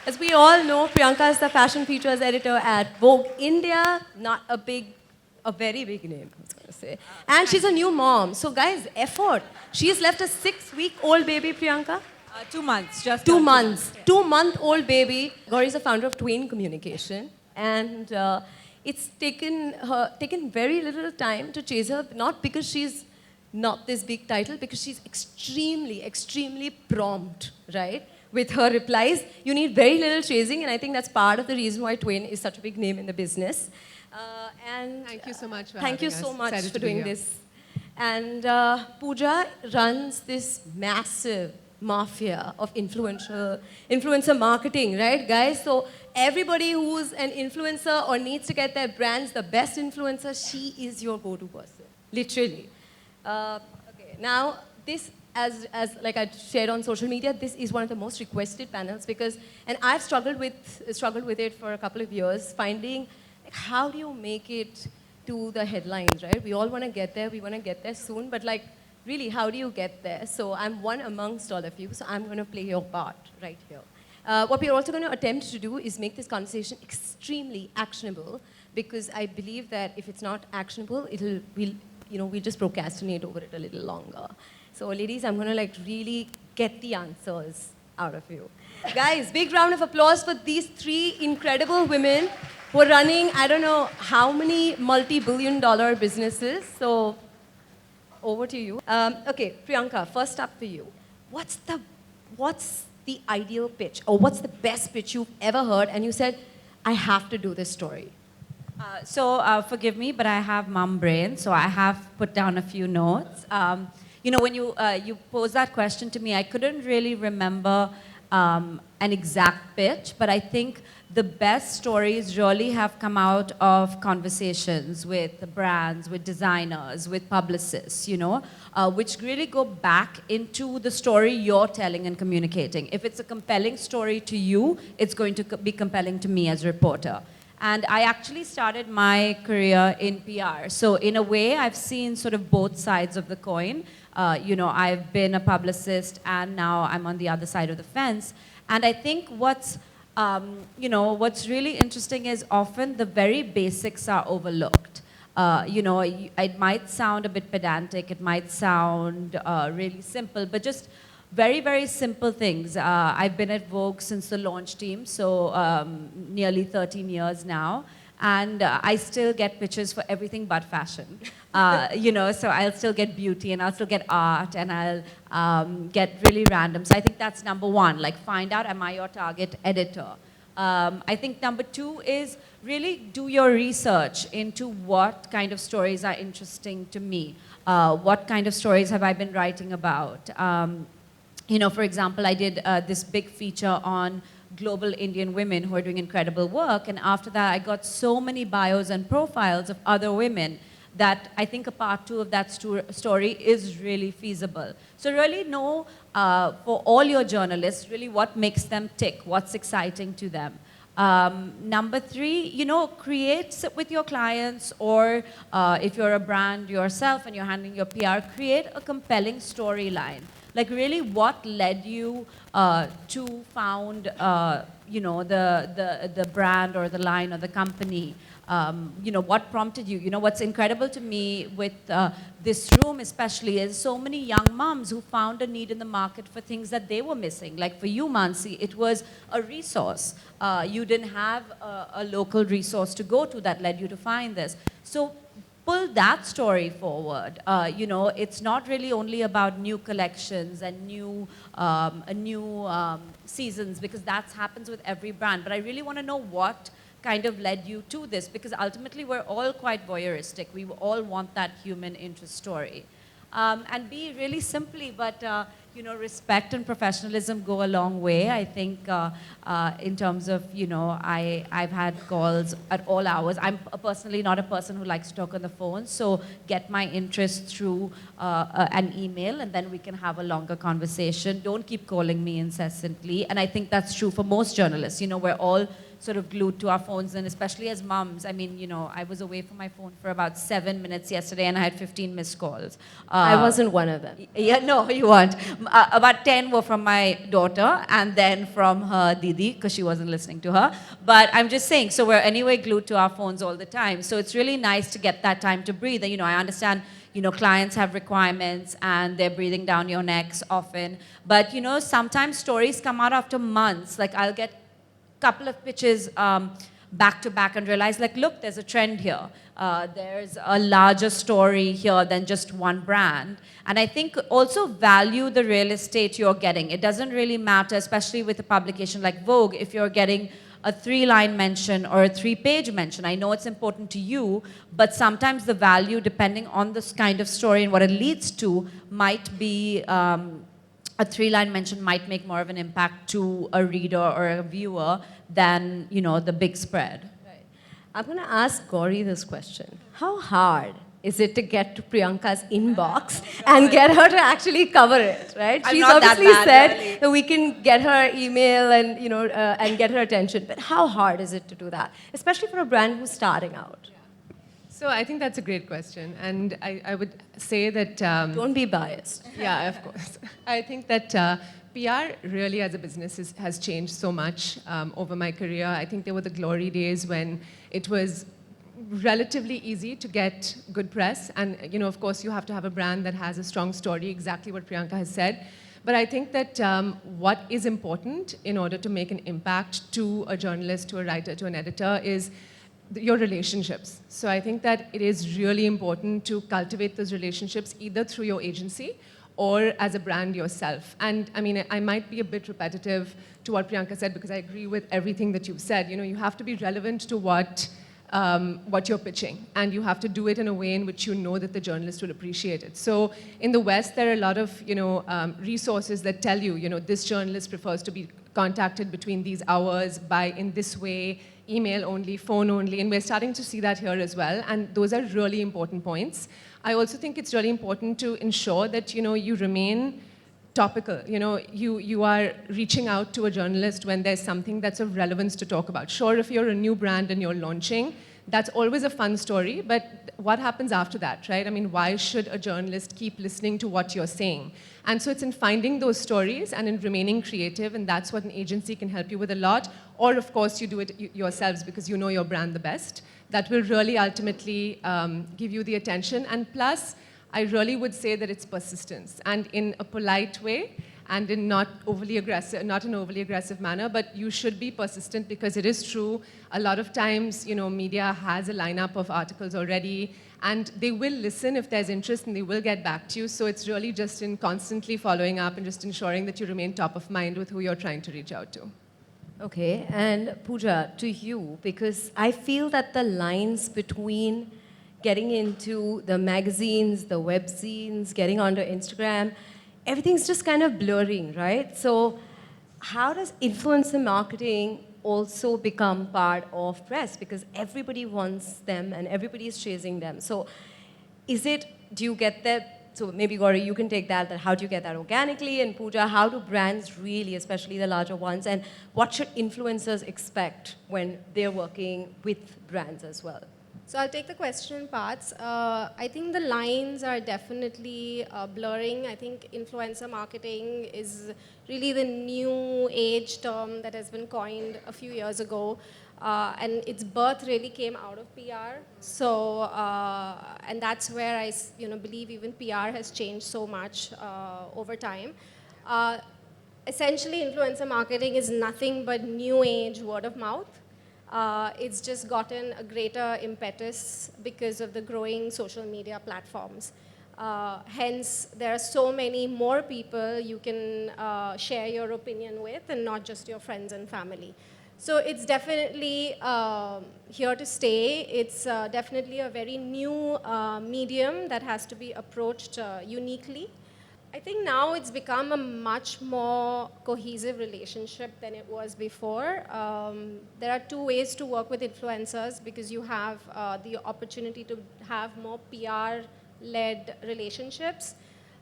As we all know, Priyanka is the fashion features editor at Vogue India. Not a very big name, I was going to say. And she's a new mom. So guys, effort. She's left a 6-week-old baby, Priyanka. 2 months, just 2 months. 2-month-old baby. Gauri is the founder of Twain Communication. And it's taken very little time to chase her, not because she's not this big title, because she's extremely, extremely prompt, right? With her replies. You need very little chasing, and I think that's part of the reason why Twain is such a big name in the business. Thank you so much for Thank you having so us. much Excited for to be doing here. this. And Pooja runs this massive mafia of influencer marketing, right, guys? So everybody who's an influencer or needs to get their brands the best influencer, she is your go-to person, literally. Okay, now this, as like I shared on social media, this is one of the most requested panels because, and I've struggled with it for a couple of years, finding like, how do you make it to the headlines, right? We all want to get there, we want to get there soon, but like, really, how do you get there? So I'm one amongst all of you, so I'm going to play your part right here. What we're also going to attempt to do is make this conversation extremely actionable because I believe that if it's not actionable, we'll just procrastinate over it a little longer. So ladies, I'm going to like really get the answers out of you. Guys, big round of applause for these 3 incredible women who are running, I don't know how many multi-billion-dollar businesses. So over to you. Okay, Priyanka, first up for you. What's the ideal pitch, or what's the best pitch you've ever heard, and you said, I have to do this story? Forgive me, but I have mum brain, so I have put down a few notes. When you posed that question to me, I couldn't really remember an exact pitch, but I think the best stories really have come out of conversations with the brands, with designers, with publicists, which really go back into the story you're telling and communicating. If it's a compelling story to you, it's going to be compelling to me as a reporter. And I actually started my career in PR. So in a way, I've seen sort of both sides of the coin. I've been a publicist and now I'm on the other side of the fence. And I think what's really interesting is often the very basics are overlooked. It might sound a bit pedantic, it might sound really simple, but just very, very simple things. I've been at Vogue since the launch team, so nearly 13 years now. And I still get pitches for everything but fashion. So I'll still get beauty and I'll still get art and I'll get really random. So I think that's number one, like find out, am I your target editor? I think number 2 is really do your research into what kind of stories are interesting to me. What kind of stories have I been writing about? For example, I did this big feature on global Indian women who are doing incredible work. And after that, I got so many bios and profiles of other women that I think a part 2 of that story is really feasible. So really know for all your journalists, really what makes them tick, what's exciting to them. Number 3, sit with your clients, or if you're a brand yourself and you're handling your PR, create a compelling storyline. Like really what led you to found, the brand or the line or the company? What prompted you? What's incredible to me with this room especially is so many young moms who found a need in the market for things that they were missing. Like for you, Mansi, it was a resource. You didn't have a local resource to go to that led you to find this. So pull that story forward. It's not really only about new collections and new seasons, because that happens with every brand. But I really want to know what kind of led you to this, because ultimately we're all quite voyeuristic. We all want that human interest story. And be really simply, but respect and professionalism go a long way. I think in terms of, I've had calls at all hours. I'm personally not a person who likes to talk on the phone, so get my interest through an email and then we can have a longer conversation. Don't keep calling me incessantly. And I think that's true for most journalists. We're all sort of glued to our phones, and especially as moms. I mean, I was away from my phone for about 7 minutes yesterday and I had 15 missed calls. I wasn't one of them. Yeah, no, you weren't. About 10 were from my daughter and then from her Didi because she wasn't listening to her. But I'm just saying, so we're anyway glued to our phones all the time. So it's really nice to get that time to breathe. And, I understand, clients have requirements and they're breathing down your necks often. But, sometimes stories come out after months. Like I'll get a couple of pitches back to back and realize, like, look, there's a trend here. There's a larger story here than just one brand. And I think also value the real estate you're getting. It doesn't really matter, especially with a publication like Vogue, if you're getting a 3-line mention or a 3-page mention. I know it's important to you, but sometimes the value, depending on this kind of story and what it leads to, might be a 3-line mention might make more of an impact to a reader or a viewer than, the big spread. Right. I'm going to ask Gauri this question. How hard is it to get to Priyanka's inbox and get her to actually cover it, right? I'm She's not that obviously bad, said really. that we can get her email and, and get her attention. But how hard is it to do that, especially for a brand who's starting out? So I think that's a great question. And I would say that... Don't be biased. Yeah, of course. I think that PR really as a business has changed so much over my career. I think there were the glory days when it was relatively easy to get good press. And, of course, you have to have a brand that has a strong story, exactly what Priyanka has said. But I think that what is important in order to make an impact to a journalist, to a writer, to an editor is your relationships. So I think that it is really important to cultivate those relationships either through your agency or as a brand yourself. And I mean, I might be a bit repetitive to what Priyanka said because I agree with everything that you've said. You have to be relevant to what you're pitching, and you have to do it in a way in which you know that the journalist will appreciate it. So in the West, there are a lot of resources that tell you, this journalist prefers to be contacted between these hours in this way, email only, phone only, and we're starting to see that here as well, and those are really important points. I also think it's really important to ensure that, you remain topical. You are reaching out to a journalist when there's something that's of relevance to talk about. Sure, if you're a new brand and you're launching, that's always a fun story, but what happens after that, right? I mean, why should a journalist keep listening to what you're saying? And so it's in finding those stories and in remaining creative, and that's what an agency can help you with a lot. Or, of course, you do it yourselves because you know your brand the best. That will really ultimately give you the attention. And plus, I really would say that it's persistence, and in a polite way, and in not an overly aggressive manner, but you should be persistent because it is true. A lot of times, media has a lineup of articles already, and they will listen if there's interest and they will get back to you. So it's really just in constantly following up and just ensuring that you remain top of mind with who you're trying to reach out to. Okay, and Pooja, to you, because I feel that the lines between getting into the magazines, the webzines, getting onto Instagram, everything's just kind of blurring, right? So how does influencer marketing also become part of press? Because everybody wants them and everybody is chasing them. So do you get that? So maybe Gauri, you can take that how do you get that organically? And Pooja, how do brands really, especially the larger ones, and what should influencers expect when they're working with brands as well? So I'll take the question in parts. I think the lines are definitely blurring. I think influencer marketing is really the new age term that has been coined a few years ago. And its birth really came out of PR. So, and that's where I believe even PR has changed so much over time. Essentially, influencer marketing is nothing but new age word of mouth. It's just gotten a greater impetus because of the growing social media platforms. Hence, there are so many more people you can share your opinion with, and not just your friends and family. So it's definitely here to stay. It's definitely a very new medium that has to be approached uniquely. I think now it's become a much more cohesive relationship than it was before. There are two ways to work with influencers because you have the opportunity to have more PR-led relationships,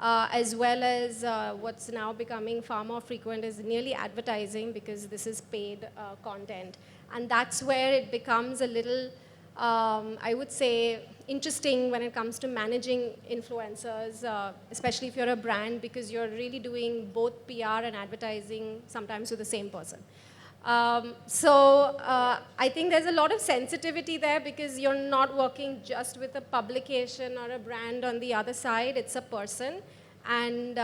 as well as what's now becoming far more frequent is nearly advertising because this is paid content. And that's where it becomes a little, I would say, interesting when it comes to managing influencers, especially if you're a brand, because you're really doing both PR and advertising sometimes with the same person. I think there's a lot of sensitivity there because you're not working just with a publication or a brand on the other side, it's a person. And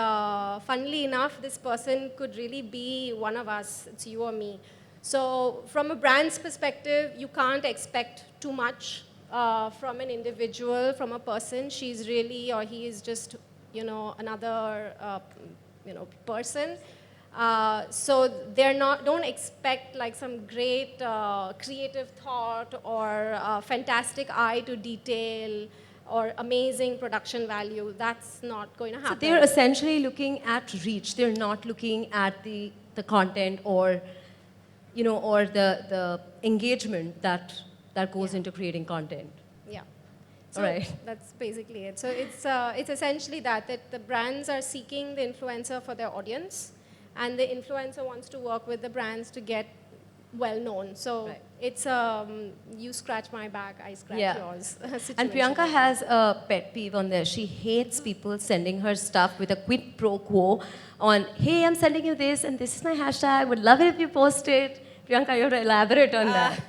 funnily enough, this person could really be one of us, it's you or me. So from a brand's perspective, you can't expect too much from an individual, from a person. She's really, or he is just, another, person. So don't expect like some great creative thought or fantastic eye to detail or amazing production value. That's not going to happen. So they're essentially looking at reach. They're not looking at the content or, or the engagement that goes into creating content. Yeah. So All right. that's basically it. So it's essentially that the brands are seeking the influencer for their audience, and the influencer wants to work with the brands to get well known. So Right. it's you scratch my back, I scratch yours. And situation. Priyanka has a pet peeve on there. She hates people sending her stuff with a quid pro quo on, hey, I'm sending you this and this is my hashtag. Would love it if you post it. Priyanka, you have to elaborate on that.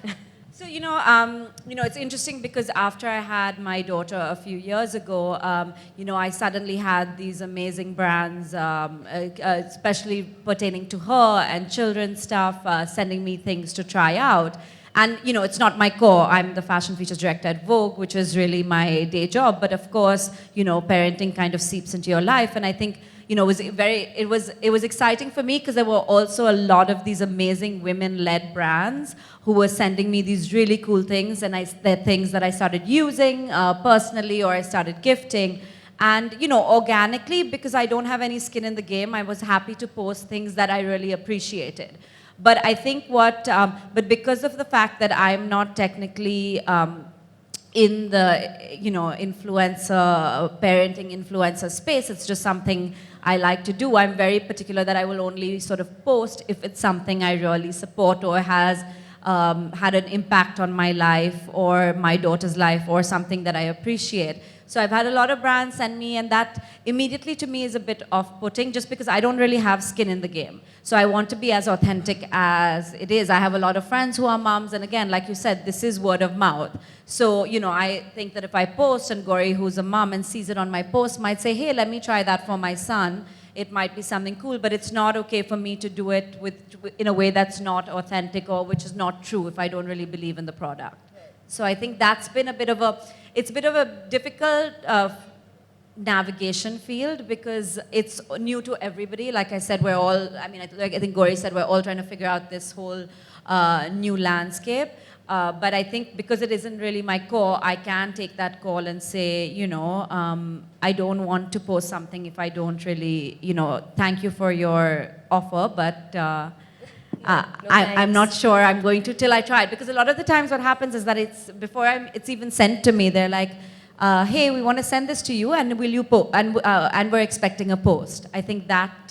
So, it's interesting because after I had my daughter a few years ago, I suddenly had these amazing brands, especially pertaining to her and children's stuff, sending me things to try out. And, it's not my core. I'm the fashion features director at Vogue, which is really my day job. But of course, parenting kind of seeps into your life. And I think, it was exciting for me because there were also a lot of these amazing women-led brands who were sending me these really cool things, and they're things that I started using personally or I started gifting. And, organically, because I don't have any skin in the game, I was happy to post things that I really appreciated. But I think but because of the fact that I'm not technically in the, parenting influencer space, it's just something I like to do. I'm very particular that I will only sort of post if it's something I really support or has had an impact on my life or my daughter's life or something that I appreciate. So I've had a lot of brands send me, and that immediately to me is a bit off-putting just because I don't really have skin in the game. So I want to be as authentic as it is. I have a lot of friends who are moms, and again, like you said, this is word of mouth. So, I think that if I post and Gauri, who's a mom and sees it on my post, might say, hey, let me try that for my son. It might be something cool, but it's not okay for me to do it in a way that's not authentic or which is not true if I don't really believe in the product. So I think that's been a bit of a difficult navigation field because it's new to everybody. Like I said, I think Gauri said we're all trying to figure out this whole new landscape. But I think because it isn't really my core, I can take that call and say, I don't want to post something if I don't really, thank you for your offer, but I'm not sure I'm going to till I try it. Because a lot of the times what happens is that it's even sent to me, they're like, hey, we want to send this to you, and will you and we're expecting a post. I think that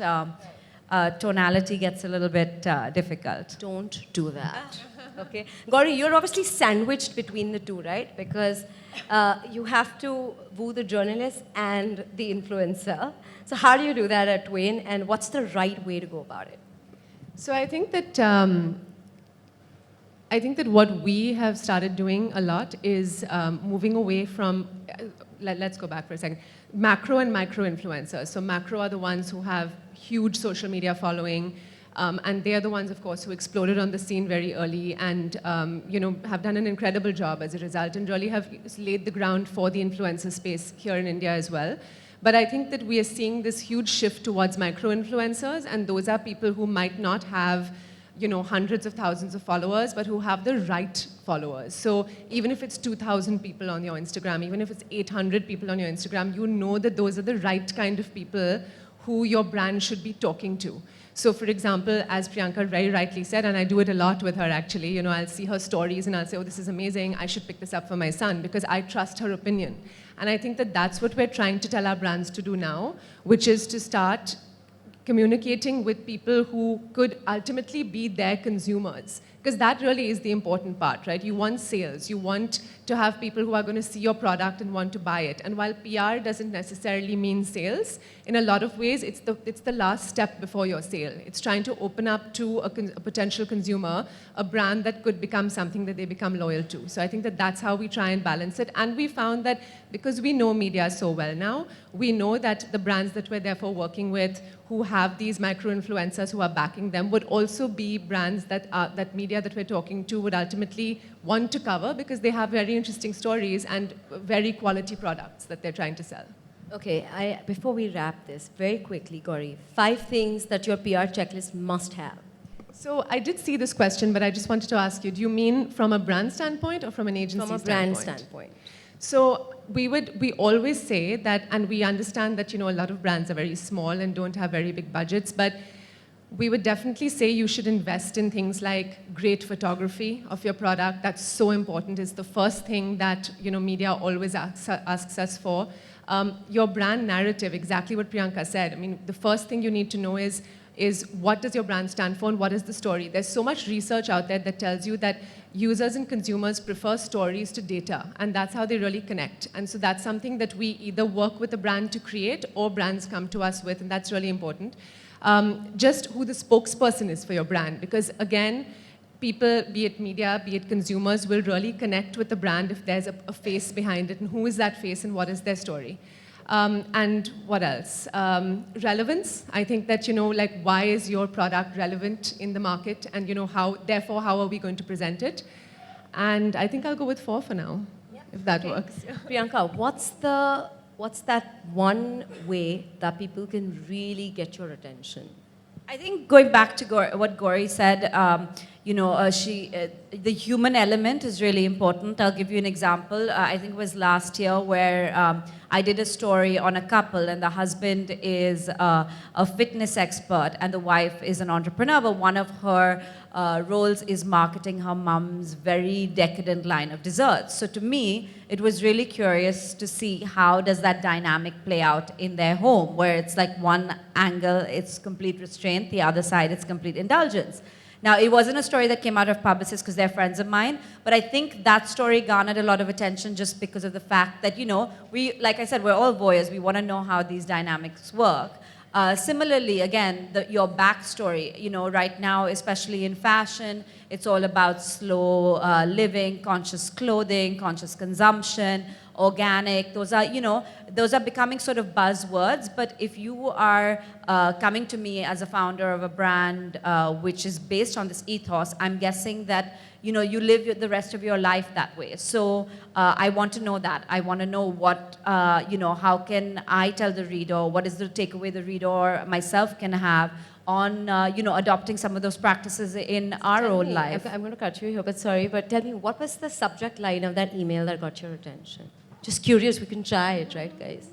tonality gets a little bit difficult. Don't do that. Okay. Gauri, you're obviously sandwiched between the two, right? Because you have to woo the journalist and the influencer. So how do you do that at Twain, and what's the right way to go about it? So I think that what we have started doing a lot is moving away from, let's go back for a second, macro and micro influencers. So macro are the ones who have huge social media following, and they are the ones, of course, who exploded on the scene very early and have done an incredible job as a result and really have laid the ground for the influencer space here in India as well. But I think that we are seeing this huge shift towards micro-influencers, and those are people who might not have, hundreds of thousands of followers, but who have the right followers. So even if it's 2,000 people on your Instagram, even if it's 800 people on your Instagram, you know that those are the right kind of people who your brand should be talking to. So for example, as Priyanka very rightly said, and I do it a lot with her actually, I'll see her stories and I'll say, oh, this is amazing, I should pick this up for my son because I trust her opinion. And I think that that's what we're trying to tell our brands to do now, which is to start communicating with people who could ultimately be their consumers. because that really is the important part, right? You want sales. You want to have people who are going to see your product and want to buy it. And while PR doesn't necessarily mean sales, in a lot of ways, it's the last step before your sale. It's trying to open up to a potential consumer a brand that could become something that they become loyal to. So I think that that's how we try and balance it. And we found that because we know media so well now, we know that the brands that we're therefore working with who have these micro-influencers who are backing them would also be brands that media that we're talking to would ultimately want to cover because they have very interesting stories and very quality products that they're trying to sell. Okay, before we wrap this, very quickly, Gauri, 5 things that your PR checklist must have. So I did see this question, but I just wanted to ask you, do you mean from a brand standpoint or from an agency From a standpoint? brand standpoint. So we always say that, and we understand that, a lot of brands are very small and don't have very big budgets, but we would definitely say you should invest in things like great photography of your product. That's so important. It's the first thing that, media always asks us for. Your brand narrative, exactly what Priyanka said. I mean, the first thing you need to know is what does your brand stand for and what is the story? There's so much research out there that tells you that users and consumers prefer stories to data, and that's how they really connect. And so that's something that we either work with a brand to create or brands come to us with, and that's really important. Just who the spokesperson is for your brand, because again, people, be it media, be it consumers, will really connect with the brand if there's a face behind it, and who is that face and what is their story. And what else? Relevance. I think that, why is your product relevant in the market? And, therefore, how are we going to present it? And I think I'll go with 4 for now, if that works. Priyanka, what's that one way that people can really get your attention? I think going back to what Gauri said, the human element is really important. I'll give you an example. I think it was last year where I did a story on a couple, and the husband is a fitness expert and the wife is an entrepreneur, but one of her roles is marketing her mom's very decadent line of desserts. So to me, it was really curious to see how does that dynamic play out in their home, where it's like one angle, it's complete restraint, the other side, it's complete indulgence. Now, it wasn't a story that came out of Publicis because they're friends of mine, but I think that story garnered a lot of attention just because of the fact that, like I said, we're all voyeurs. We want to know how these dynamics work. Similarly, again, your backstory, right now, especially in fashion, it's all about slow living, conscious clothing, conscious consumption, organic. Those are becoming sort of buzzwords. But if you are coming to me as a founder of a brand which is based on this ethos, I'm guessing that you live the rest of your life that way. So I want to know that. I want to know what, how can I tell the reader, what is the takeaway the reader or myself can have on, adopting some of those practices in our own life. I'm going to cut you here, but sorry, but tell me, what was the subject line of that email that got your attention? Just curious, we can try it, right, guys?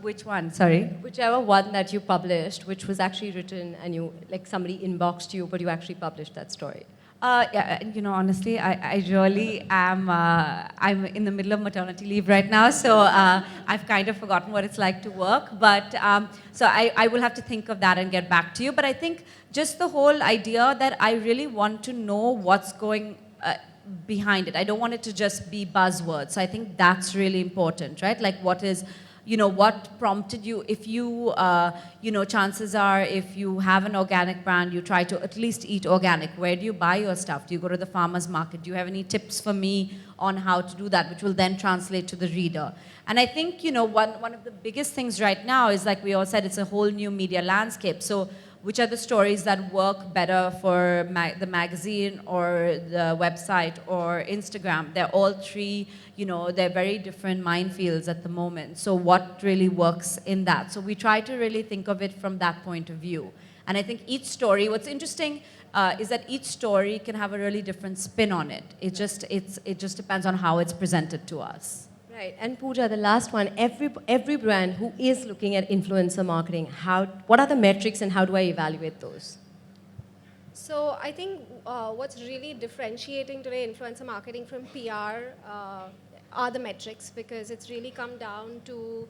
Which one? Sorry? Whichever one that you published, which was actually written and somebody inboxed you, but you actually published that story. Yeah, honestly, I really am, I'm in the middle of maternity leave right now, so I've kind of forgotten what it's like to work, but so I will have to think of that and get back to you. But I think just the whole idea that I really want to know what's going behind it. I don't want it to just be buzzwords. So I think that's really important, right? Like what prompted you, if you, chances are if you have an organic brand, you try to at least eat organic. Where do you buy your stuff? Do you go to the farmer's market? Do you have any tips for me on how to do that, which will then translate to the reader? And I think, one of the biggest things right now is, like we all said, it's a whole new media landscape. So which are the stories that work better for the magazine or the website or Instagram? They're all three, they're very different minefields at the moment. So what really works in that? So we try to really think of it from that point of view. And I think each story, what's interesting is that each story can have a really different spin on it. It just depends on how it's presented to us. Right, and Pooja, the last one, every brand who is looking at influencer marketing, what are the metrics and how do I evaluate those? So I think what's really differentiating today influencer marketing from PR are the metrics, because it's really come down to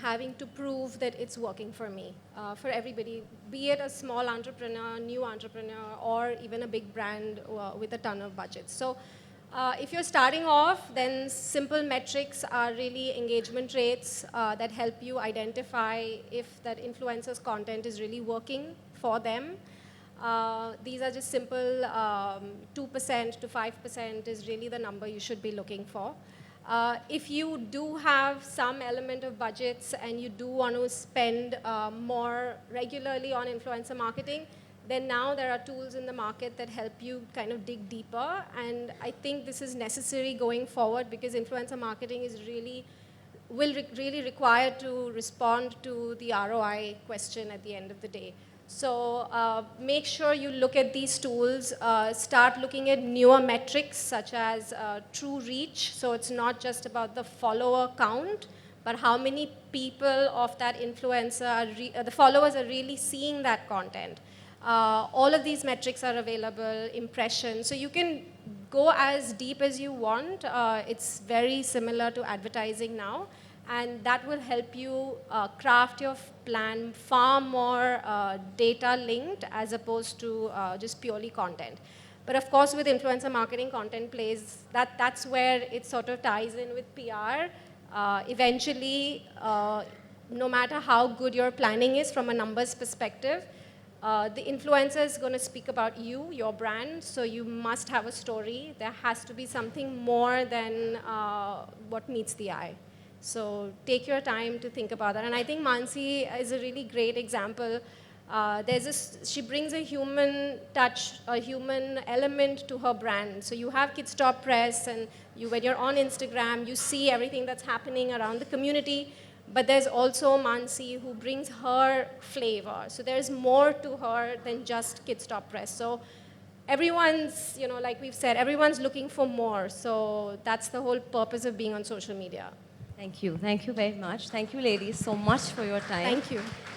having to prove that it's working for me, for everybody, be it a small entrepreneur, new entrepreneur, or even a big brand with a ton of budgets. So if you're starting off, then simple metrics are really engagement rates that help you identify if that influencer's content is really working for them. These are just simple 2% to 5% is really the number you should be looking for. If you do have some element of budgets and you do want to spend more regularly on influencer marketing, then now there are tools in the market that help you kind of dig deeper. And I think this is necessary going forward because influencer marketing is really require to respond to the ROI question at the end of the day. So make sure you look at these tools, start looking at newer metrics such as true reach. So it's not just about the follower count, but how many people of that influencer, the followers are really seeing that content. All of these metrics are available, impressions. So you can go as deep as you want. It's very similar to advertising now. And that will help you craft your plan far more data linked as opposed to just purely content. But of course, with influencer marketing, content plays, that's where it sort of ties in with PR. Eventually, no matter how good your planning is from a numbers perspective, the influencer is going to speak about you, your brand, so you must have a story. There has to be something more than what meets the eye. So take your time to think about that. And I think Mansi is a really great example. She brings a human touch, a human element to her brand. So you have Kids Stop Press, and when you're on Instagram, you see everything that's happening around the community. But there's also Mansi who brings her flavor. So there's more to her than just Kids Stop Press. So everyone's, like we've said, everyone's looking for more. So that's the whole purpose of being on social media. Thank you. Thank you very much. Thank you, ladies, so much for your time. Thank you.